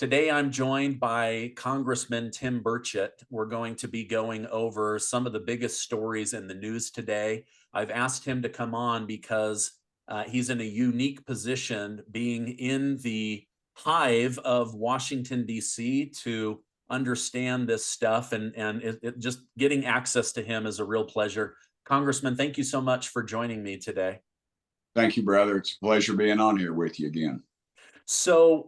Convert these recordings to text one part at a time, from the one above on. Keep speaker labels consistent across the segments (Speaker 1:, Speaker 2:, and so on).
Speaker 1: Today, I'm joined by Congressman Tim Burchett. We're going to be going over some of the biggest stories in the news today. I've asked him to come on because he's in a unique position, being in the hive of Washington, D.C., to understand this stuff, and just getting access to him is a real pleasure. Congressman, thank you so much for joining me today.
Speaker 2: Thank you, brother. It's a pleasure being on here with you again.
Speaker 1: So,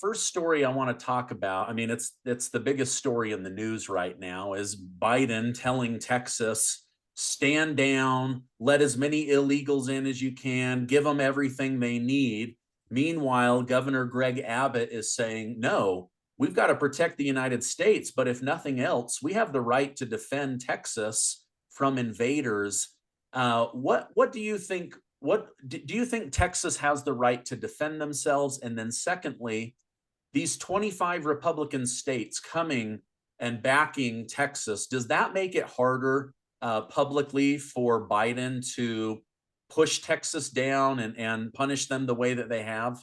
Speaker 1: first story I want to talk about, I mean, it's the biggest story in the news right now, is Biden telling Texas, stand down, let as many illegals in as you can, give them everything they need. Meanwhile, Governor Greg Abbott is saying, no, we've got to protect the United States, but if nothing else, we have the right to defend Texas from invaders. What do you think? What do you think Texas has the right to defend themselves? And then secondly, these 25 Republican states coming and backing Texas, does that make it harder publicly for Biden to push Texas down and punish them the way that they have?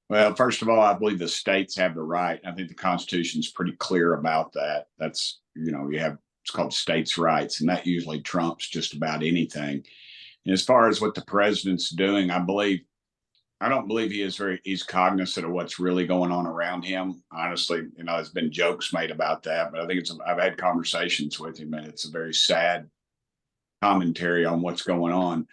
Speaker 2: Well, first of all, I believe the states have the right. I think the Constitution is pretty clear about that. That's, you have, it's called states' rights, and that usually trumps just about anything. And as far as what the president's doing, I don't believe he's cognizant of what's really going on around him. Honestly, there's been jokes made about that, but I think I've had conversations with him, and it's a very sad commentary on what's going on.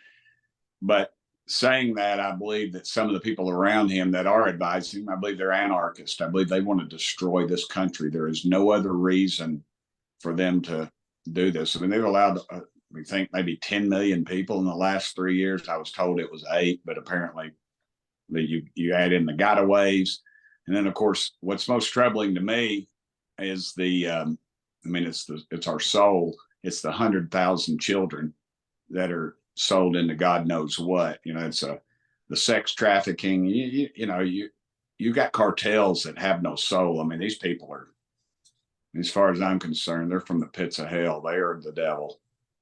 Speaker 2: But saying that, I believe that some of the people around him that are advising him, I believe they're anarchists. I believe they want to destroy this country. There is no other reason for them to do this. I mean, they've allowed, we think, maybe 10 million people in the last 3 years. I was told it was 8, but apparently you add in the gotaways. And then, of course, what's most troubling to me is it's our soul. It's the 100,000 children that are sold into God knows what. It's the sex trafficking. You got cartels that have no soul. I mean, these people are, as far as I'm concerned, they're from the pits of hell. They are the devil.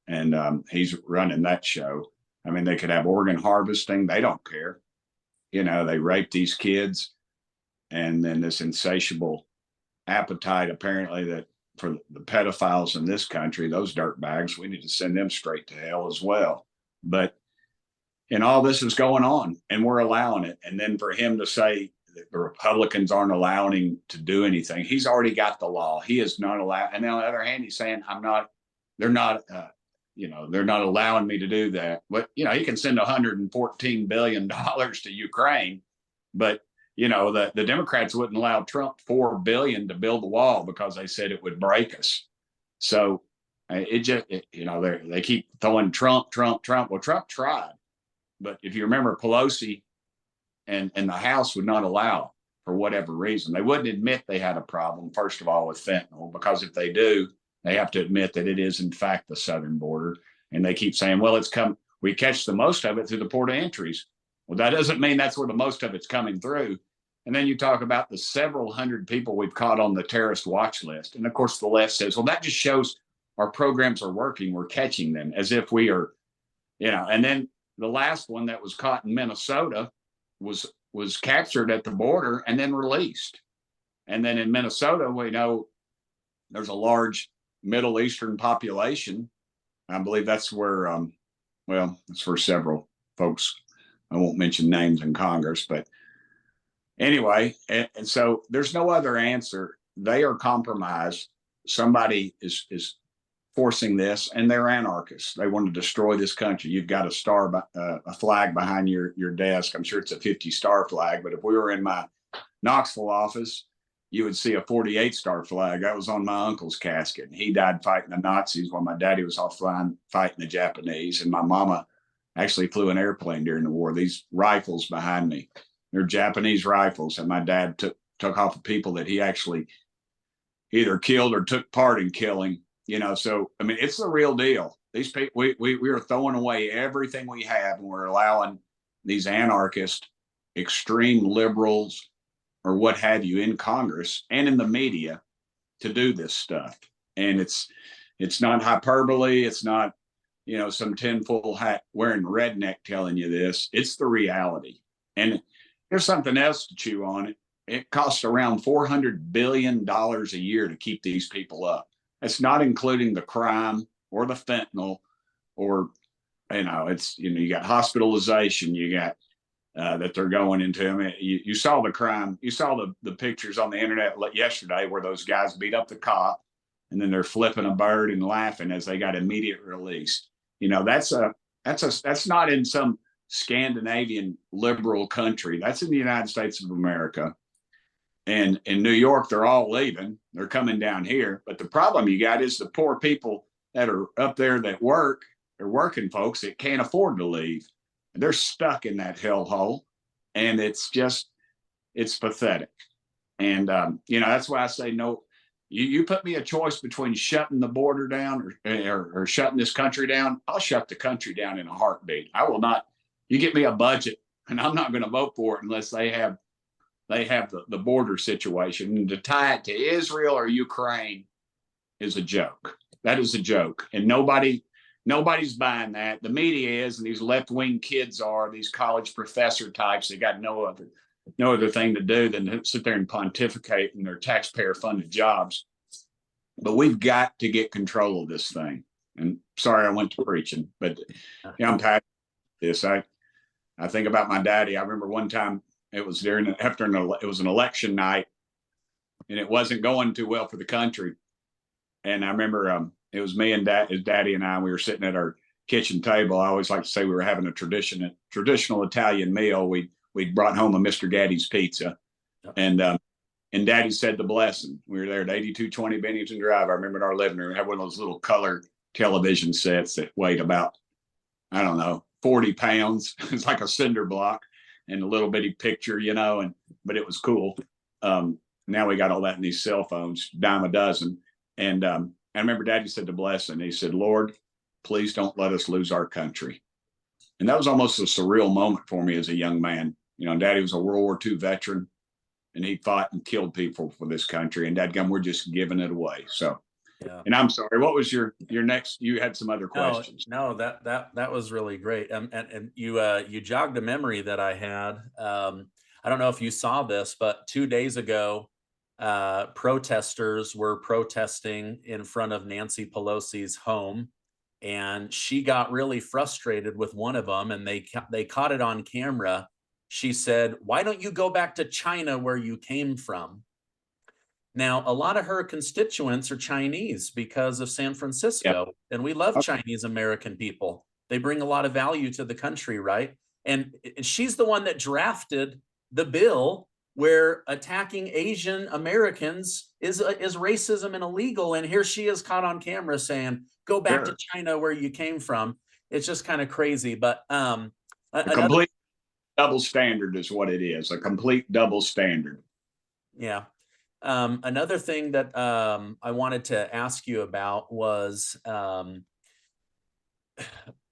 Speaker 2: And he's running that show. I mean, they could have organ harvesting. They don't care. They rape these kids. And then this insatiable appetite, apparently, that for the pedophiles in this country, those dirtbags, we need to send them straight to hell as well. But all this is going on, and we're allowing it. And then for him to say that the Republicans aren't allowing him to do anything, he's already got the law. He is not allowed. And on the other hand, he's saying, they're not allowing me to do that. But, he can send $114 billion to Ukraine. But, the Democrats wouldn't allow Trump $4 billion to build the wall because they said it would break us. So they keep throwing Trump. Well, Trump tried. But if you remember, Pelosi and the House would not allow, for whatever reason. They wouldn't admit they had a problem, first of all, with fentanyl, because if they do, they have to admit that it is, in fact, the southern border. And they keep saying, well, we catch the most of it through the port of entries. Well, that doesn't mean that's where the most of it's coming through. And then you talk about the several hundred people we've caught on the terrorist watch list. And of course, the left says, well, that just shows our programs are working. We're catching them, as if we are, and then the last one that was caught in Minnesota was captured at the border and then released. And then in Minnesota, we know there's a large Middle Eastern population. I believe that's where, that's where several folks, I won't mention names in Congress, but anyway, and so there's no other answer. They are compromised. Somebody is forcing this, and they're anarchists. They want to destroy this country. You've got a flag behind your desk. I'm sure it's a 50-star flag, but if we were in my Knoxville office, you would see a 48-star flag. That was on my uncle's casket. He died fighting the Nazis while my daddy was off fighting the Japanese. And my mama actually flew an airplane during the war. These rifles behind me, they're Japanese rifles. And my dad took off of people that he actually either killed or took part in killing. So, I mean, it's the real deal. These people, we are throwing away everything we have, and we're allowing these anarchist, extreme liberals, or what have you, in Congress and in the media to do this stuff. And it's not hyperbole. It's not, some tinfoil hat wearing redneck telling you this. It's the reality. And there's something else to chew on. it costs around $400 billion a year to keep these people up. That's not including the crime or the fentanyl or, it's, you got hospitalization, you got that they're going into. I mean, you saw the crime, you saw the pictures on the internet yesterday where those guys beat up the cop and then they're flipping a bird and laughing as they got immediate release. That's not in some Scandinavian liberal country. That's in the United States of America. And in New York, they're all leaving. They're coming down here. But the problem you got is the poor people that are up there that work, they're working folks that can't afford to leave. They're stuck in that hellhole. And it's pathetic. And, that's why I say no. You put me a choice between shutting the border down or shutting this country down. I'll shut the country down in a heartbeat. I will not. You get me a budget, and I'm not going to vote for it unless they have the border situation. And to tie it to Israel or Ukraine is a joke. That is a joke, and nobody's buying that. The media is, and these left-wing kids are, these college professor types. They got no other thing to do than to sit there and pontificate in their taxpayer-funded jobs. But we've got to get control of this thing. And sorry, I went to preaching, but I'm passionate about this. I think about my daddy. I remember one time it was it was an election night, and it wasn't going too well for the country. And I remember it was me and his daddy and I. We were sitting at our kitchen table. I always like to say we were having a traditional Italian meal. We'd brought home a Mr. Gaddy's pizza, and Daddy said the blessing. We were there at 8220 Bennington Drive. I remember in our living room, we had one of those little color television sets that weighed about, 40 pounds. It's like a cinder block and a little bitty picture, but it was cool. Now we got all that in these cell phones, dime a dozen. And I remember Daddy said the blessing. He said, Lord, please don't let us lose our country. And that was almost a surreal moment for me as a young man. Daddy was a World War II veteran, and he fought and killed people for this country. And dadgum, we're just giving it away. So, yeah. And I'm sorry, what was your next? You had some other questions.
Speaker 1: No, that was really great. And you jogged a memory that I had. I don't know if you saw this, but 2 days ago, protesters were protesting in front of Nancy Pelosi's home. And she got really frustrated with one of them, and they caught it on camera. She said, "Why don't you go back to China where you came from?" Now, a lot of her constituents are Chinese because of San Francisco, yep. And we love Chinese American people. They bring a lot of value to the country, right? And she's the one that drafted the bill where attacking Asian Americans is racism and illegal. And here she is caught on camera saying, "Go back to China where you came from." It's just kind of crazy. But
Speaker 2: a complete double standard is what it is. A complete double standard.
Speaker 1: Yeah. Another thing that I wanted to ask you about was,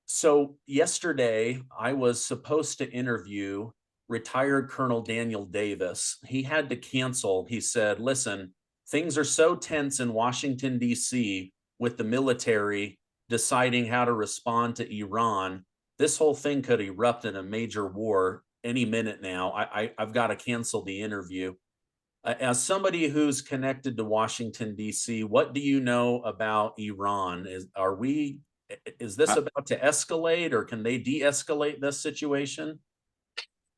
Speaker 1: so yesterday I was supposed to interview retired Colonel Daniel Davis. He had to cancel. He said, "Listen, things are so tense in Washington, D.C. with the military deciding how to respond to Iran. This whole thing could erupt in a major war any minute now. I've got to cancel the interview." As somebody who's connected to Washington, D.C., what do you know about Iran? Is this about to escalate, or can they de-escalate this situation?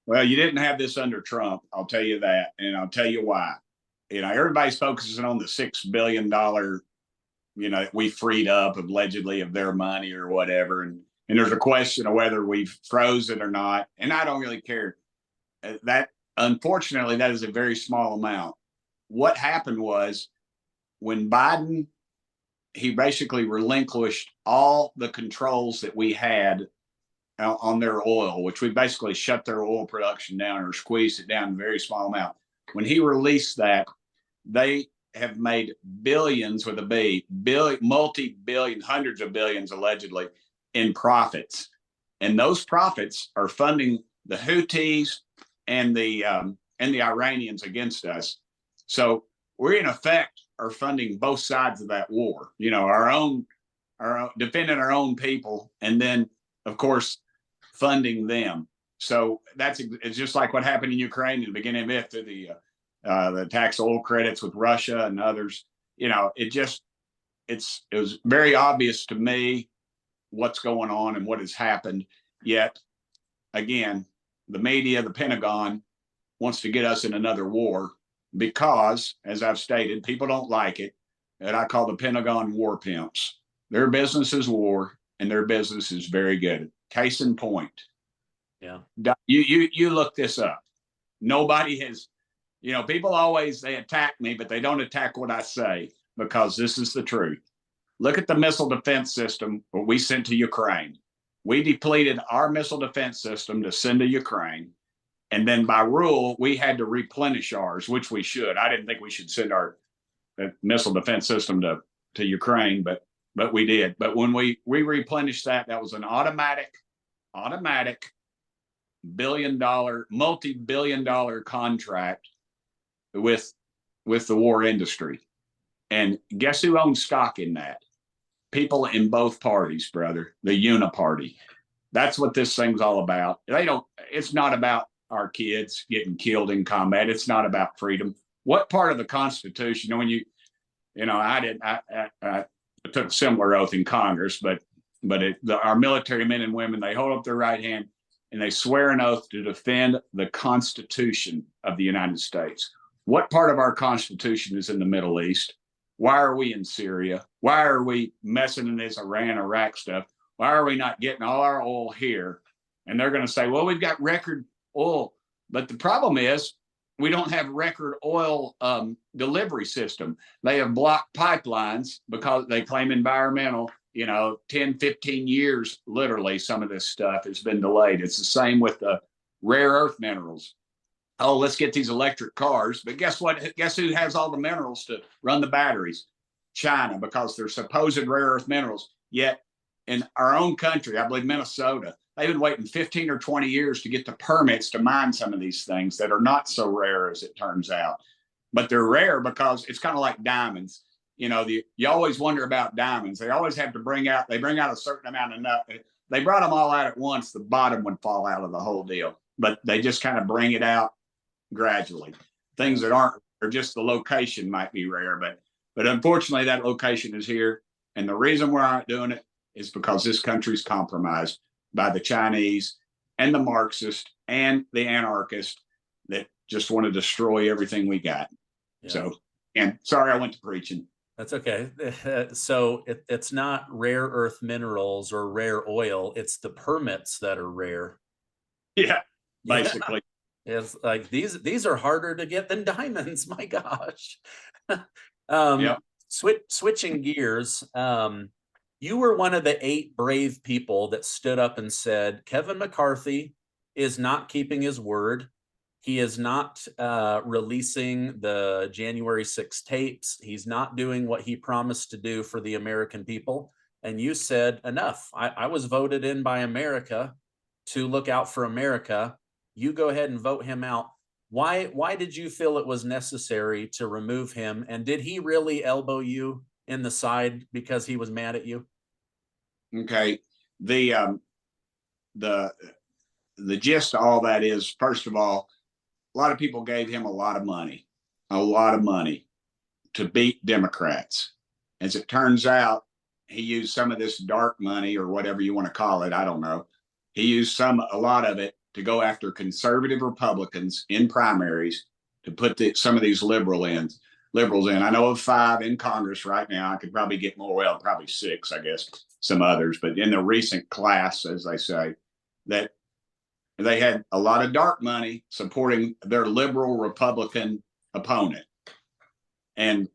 Speaker 2: Well, you didn't have this under Trump. I'll tell you that. And I'll tell you why. Everybody's focusing on the $6 billion, we freed up allegedly of their money or whatever. And there's a question of whether we've froze it or not. And I don't really care. Unfortunately, that is a very small amount. What happened was when Biden, he basically relinquished all the controls that we had on their oil, which we basically shut their oil production down or squeezed it down a very small amount. When he released that, they have made billions with a B, multi-billion, hundreds of billions allegedly in profits. And those profits are funding the Houthis and the Iranians against us. So we're in effect are funding both sides of that war, our own defending our own people. And then of course, funding them. So it's just like what happened in Ukraine in the beginning of it, the tax oil credits with Russia and others. You know, it was very obvious to me what's going on and what has happened. Yet, again, the media, the Pentagon wants to get us in another war because, as I've stated, people don't like it. And I call the Pentagon war pimps. Their business is war, and their business is very good. Case in point.
Speaker 1: Yeah.
Speaker 2: You look this up. Nobody has, you know, people always, they attack me, but they don't attack what I say because this is the truth. Look at the missile defense system what we sent to Ukraine. We depleted our missile defense system to send to Ukraine. And then by rule, we had to replenish ours, which we should. I didn't think we should send our missile defense system to Ukraine, but we did. But when we replenished that was an automatic multi-billion-dollar contract with the war industry. And guess who owns stock in that? People in both parties, brother, the uniparty. That's what this thing's all about. It's not about our kids getting killed in combat. It's not about freedom. What part of the Constitution, I took a similar oath in Congress, but our military men and women, they hold up their right hand and they swear an oath to defend the Constitution of the United States. What part of our Constitution is in the Middle East? Why are we in Syria? Why are we messing in this Iran, Iraq stuff? Why are we not getting all our oil here? And they're going to say, well, we've got record oil. But the problem is we don't have record oil delivery system. They have blocked pipelines because they claim environmental, 10, 15 years, literally, some of this stuff has been delayed. It's the same with the rare earth minerals. Oh, let's get these electric cars. But guess what? Guess who has all the minerals to run the batteries? China, because they're supposed rare earth minerals. Yet in our own country, I believe Minnesota, they've been waiting 15 or 20 years to get the permits to mine some of these things that are not so rare as it turns out. But they're rare because it's kind of like diamonds. You always wonder about diamonds. They always have to bring out a certain amount of nut. They brought them all out at once, the bottom would fall out of the whole deal. But they just kind of bring it out gradually. Things that aren't, or just the location might be rare, but unfortunately that location is here. And the reason we're not doing it is because this country's compromised by the Chinese and the Marxists and the anarchists that just want to destroy everything we got. Yeah. So, and sorry, I went to preaching.
Speaker 1: That's okay. So it's not rare earth minerals or rare oil. It's the permits that are rare.
Speaker 2: Yeah, basically.
Speaker 1: Yeah. It's like these are harder to get than diamonds. My gosh.
Speaker 2: Yep.
Speaker 1: Switching gears. You were one of the 8 brave people that stood up and said, Kevin McCarthy is not keeping his word. He is not releasing the January 6 tapes. He's not doing what he promised to do for the American people. And you said, enough. I was voted in by America to look out for America. You go ahead and vote him out. Why did you feel it was necessary to remove him? And did he really elbow you in the side because he was mad at you?
Speaker 2: Okay. The gist of all that is, first of all, a lot of people gave him a lot of money to beat Democrats. As it turns out, he used some of this dark money or whatever you want to call it. I don't know. He used a lot of it to go after conservative Republicans in primaries to put some of these liberals in. I know of 5 in Congress right now. I could probably get more, well, probably 6, I guess, some others. But in the recent class, as they say, that they had a lot of dark money supporting their liberal Republican opponent. And,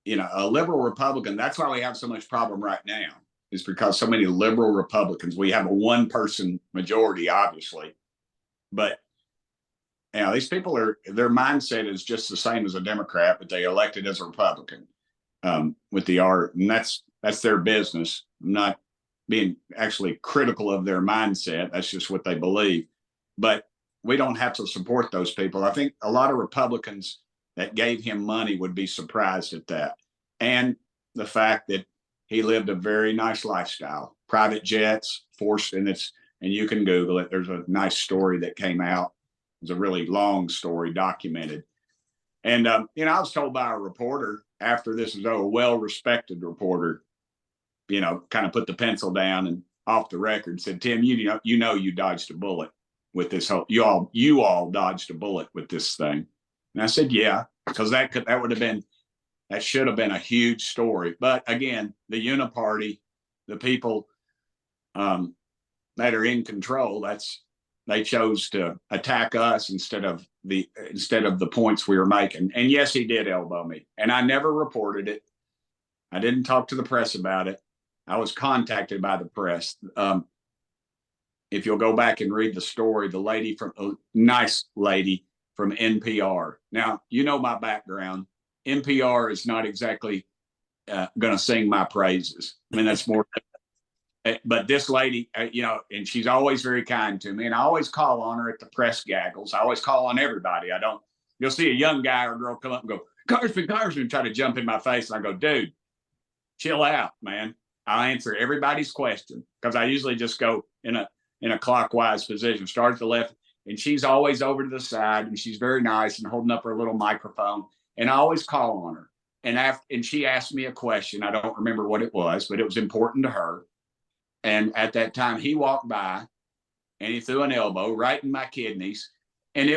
Speaker 2: a liberal Republican, that's why we have so much problem right now, is because so many liberal Republicans, we have a 1-person majority, obviously. But these people their mindset is just the same as a Democrat, but they elected as a Republican with the art. And that's their business. I'm not being actually critical of their mindset. That's just what they believe. But we don't have to support those people. I think a lot of Republicans that gave him money would be surprised at that. And the fact that he lived a very nice lifestyle, private jets, and you can Google it. There's a nice story that came out. It's a really long story documented. And I was told by a reporter after this was over, a well-respected reporter, kind of put the pencil down and off the record said, "Tim, you dodged a bullet with this whole. You all dodged a bullet with this thing." And I said, "Yeah," because that should have been a huge story. But again, the uniparty, the people that are in control, they chose to attack us instead of the points we were making. And yes, he did elbow me, and I never reported it. I didn't talk to the press about it. I was contacted by the press. If you'll go back and read the story, nice lady from NPR. Now, my background. NPR is not exactly going to sing my praises. I mean, that's more. But this lady, and she's always very kind to me, and I always call on her at the press gaggles. I always call on everybody. You'll see a young guy or girl come up and go, Congressman, try to jump in my face. And I go, dude, chill out, man. I'll answer everybody's question, because I usually just go in a clockwise position, start at the left, and she's always over to the side, and she's very nice and holding up her little microphone. And I always call on her. And she asked me a question. I don't remember what it was, but it was important to her. And at that time, he walked by and he threw an elbow right in my kidneys. And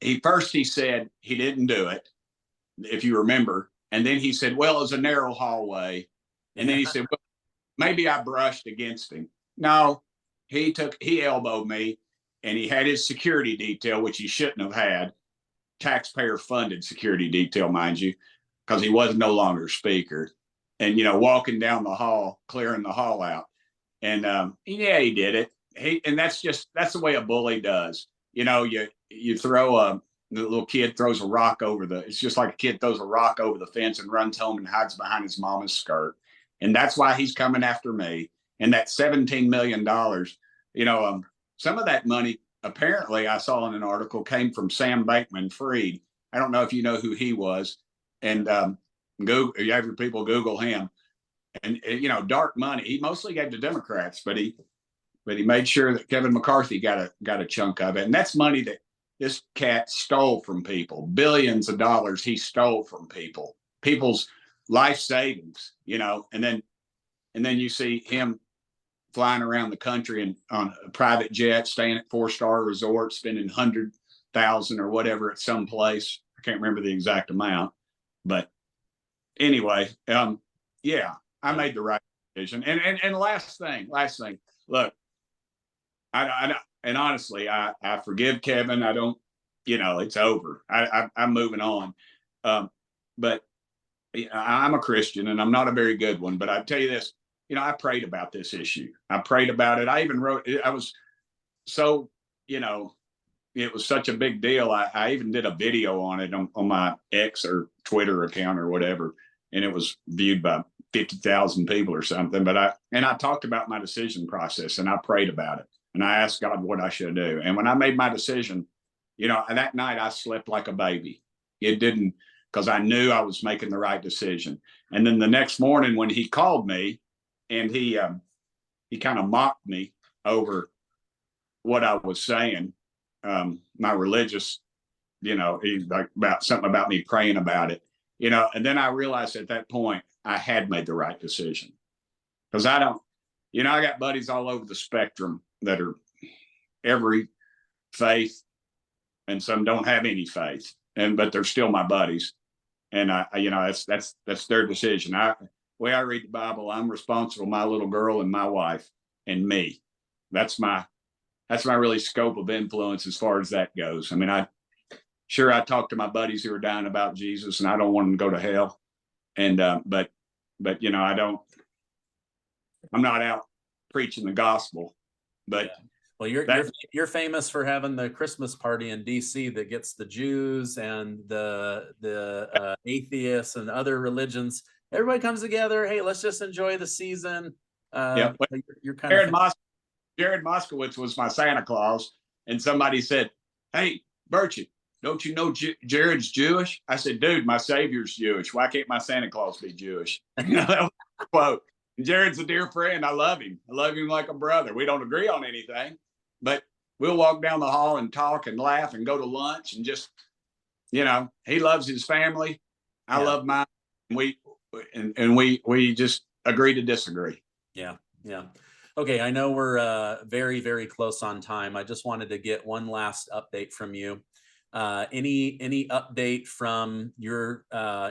Speaker 2: he said he didn't do it, if you remember. And then he said, well, it was a narrow hallway. And then he said, well, maybe I brushed against him. No, he elbowed me, and he had his security detail, which he shouldn't have had, taxpayer funded security detail, mind you, because he was no longer speaker. And, walking down the hall, clearing the hall out. And yeah, he did it. And that's the way a bully does. You throw the little kid throws a rock it's just like a kid throws a rock over the fence and runs home and hides behind his mama's skirt. And that's why he's coming after me. And that $17 million, some of that money, apparently, I saw in an article, came from Sam Bankman-Fried. I don't know if you know who he was. And Google, you have your people Google him, and dark money. He mostly gave to Democrats, but he made sure that Kevin McCarthy got a chunk of it, and that's money that this cat stole from people. Billions of dollars he stole from people's life savings. And then you see him flying around the country and on a private jet, staying at 4-star resorts, spending $100,000 or whatever at some place. I can't remember the exact amount, but. Anyway, yeah, I made the right decision. And last thing, look, I and honestly, I forgive Kevin. I don't, it's over. I'm moving on. But I'm a Christian, and I'm not a very good one. But I tell you this, I prayed about this issue. I prayed about it. I even wrote. I was so, it was such a big deal. I even did a video on it on my X or Twitter account or whatever. And it was viewed by 50,000 people or something. But I talked about my decision process, and I prayed about it, and I asked God what I should do. And when I made my decision, that night I slept like a baby. It didn't, because I knew I was making the right decision. And then the next morning when he called me, and he kind of mocked me over what I was saying, my religious, about something about me praying about it. And then I realized at that point I had made the right decision, because I got buddies all over the spectrum that are every faith, and some don't have any faith, but they're still my buddies. And that's their decision. The way I read the Bible, I'm responsible for my little girl and my wife and me. That's my really scope of influence as far as that goes. I mean, I talk to my buddies who are dying about Jesus, and I don't want them to go to hell. And but I'm not out preaching the gospel. But
Speaker 1: yeah. Well, you're famous for having the Christmas party in D.C. that gets the Jews and the atheists and other religions. Everybody comes together. Hey, let's just enjoy the season.
Speaker 2: Yeah,
Speaker 1: you're kind of
Speaker 2: Jared Moskowitz was my Santa Claus, and somebody said, "Hey, Burchett, don't you know Jared's Jewish?" I said, "Dude, my Savior's Jewish. Why can't my Santa Claus be Jewish?" That was a quote. Jared's a dear friend. I love him. I love him like a brother. We don't agree on anything, but we'll walk down the hall and talk and laugh and go to lunch and just you know, he loves his family. I
Speaker 1: Yeah.
Speaker 2: love mine. We just agree to disagree.
Speaker 1: Yeah. Yeah. Okay. I know we're very, very close on time. I just wanted to get one last update from you. Any update from your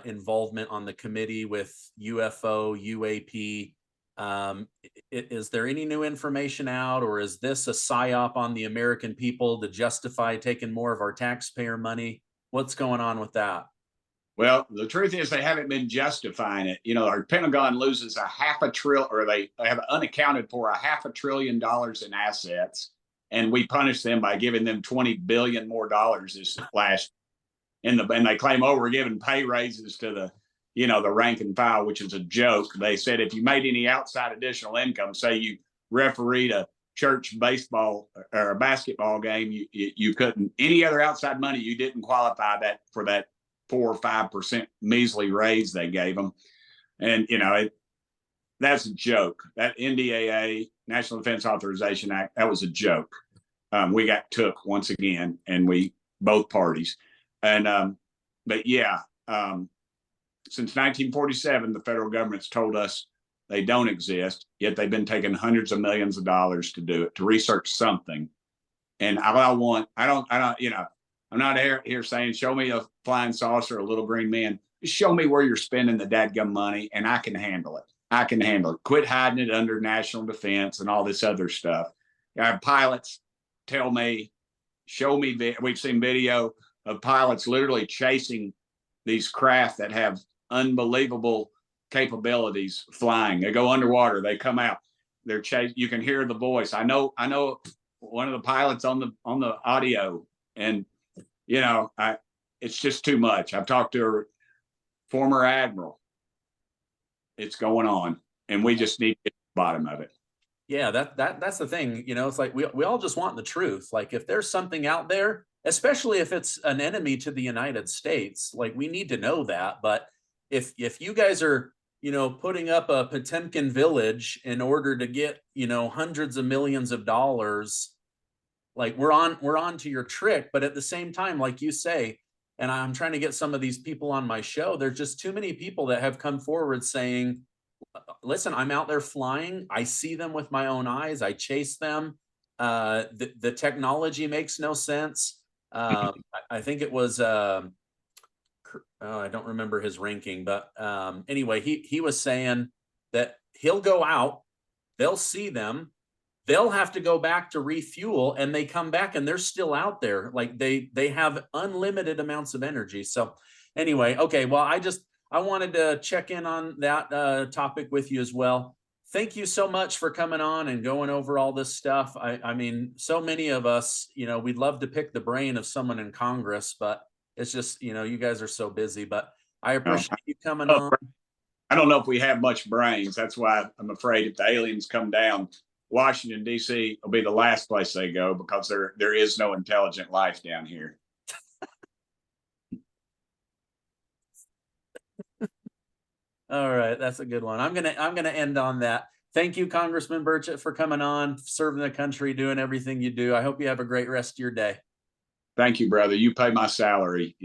Speaker 1: involvement on the committee with UFO, UAP? Is there any new information out, or is this a psyop on the American people to justify taking more of our taxpayer money? What's going on with that?
Speaker 2: Well, the truth is they haven't been justifying it. You know, our Pentagon loses a half a trillion, or they have unaccounted for $500 billion in assets, and we punish them by giving them $20 billion more this last. And they claim, oh, we're giving pay raises to the, you know, the rank and file, which is a joke. They said if you made any outside additional income, say you refereed a church baseball or a basketball game, you couldn't, any other outside money, you didn't qualify that for that 4 or 5% measly raise they gave them. And, you know, that's a joke. That NDAA, National Defense Authorization Act, that was a joke. We got took once again, and both parties. And, but yeah, since 1947, the federal government's told us they don't exist, yet they've been taking hundreds of millions of dollars to do it, to research something. And you know, I'm not here saying, show me a flying saucer, a little green man. Just show me where you're spending the dadgum money, and I can handle it. I can handle it. Quit hiding it under national defense and all this other stuff. Our pilots tell me, show me, we've seen video of pilots literally chasing these craft that have unbelievable capabilities flying. They go underwater, they come out, they're chasing. You can hear the voice. I know one of the pilots on the audio, and you know, it's just too much. I've talked to a former admiral. It's going on, and we just need to get to the bottom of it.
Speaker 1: Yeah, that's the thing. You know, it's like we all just want the truth. Like if there's something out there, especially if it's an enemy to the United States, like we need to know that. But if you guys are, you know, putting up a Potemkin village in order to get, you know, hundreds of millions of dollars, like we're on to your trick. But at the same time, like you say, and I'm trying to get some of these people on my show, there's just too many people that have come forward saying, listen, I'm out there flying. I see them with my own eyes. I chase them. The technology makes no sense. I think it was, I don't remember his ranking, but anyway, he was saying that he'll go out, they'll see them, they'll have to go back to refuel, and they come back and they're still out there. Like they have unlimited amounts of energy. So anyway, okay, well, I wanted to check in on that topic with you as well. Thank you so much for coming on and going over all this stuff. I mean, so many of us, you know, we'd love to pick the brain of someone in Congress, but it's just, you know, you guys are so busy. But I appreciate you coming on.
Speaker 2: I don't know if we have much brains. That's why I'm afraid if the aliens come down, Washington, D.C. will be the last place they go, because there is no intelligent life down here.
Speaker 1: All right, that's a good one. I'm gonna end on that. Thank you, Congressman Burchett, for coming on, serving the country, doing everything you do. I hope you have a great rest of your day.
Speaker 2: Thank you, brother. You pay my salary.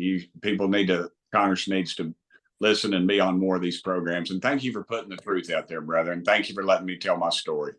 Speaker 2: Congress needs to listen and be on more of these programs. And thank you for putting the truth out there, brother. And thank you for letting me tell my story.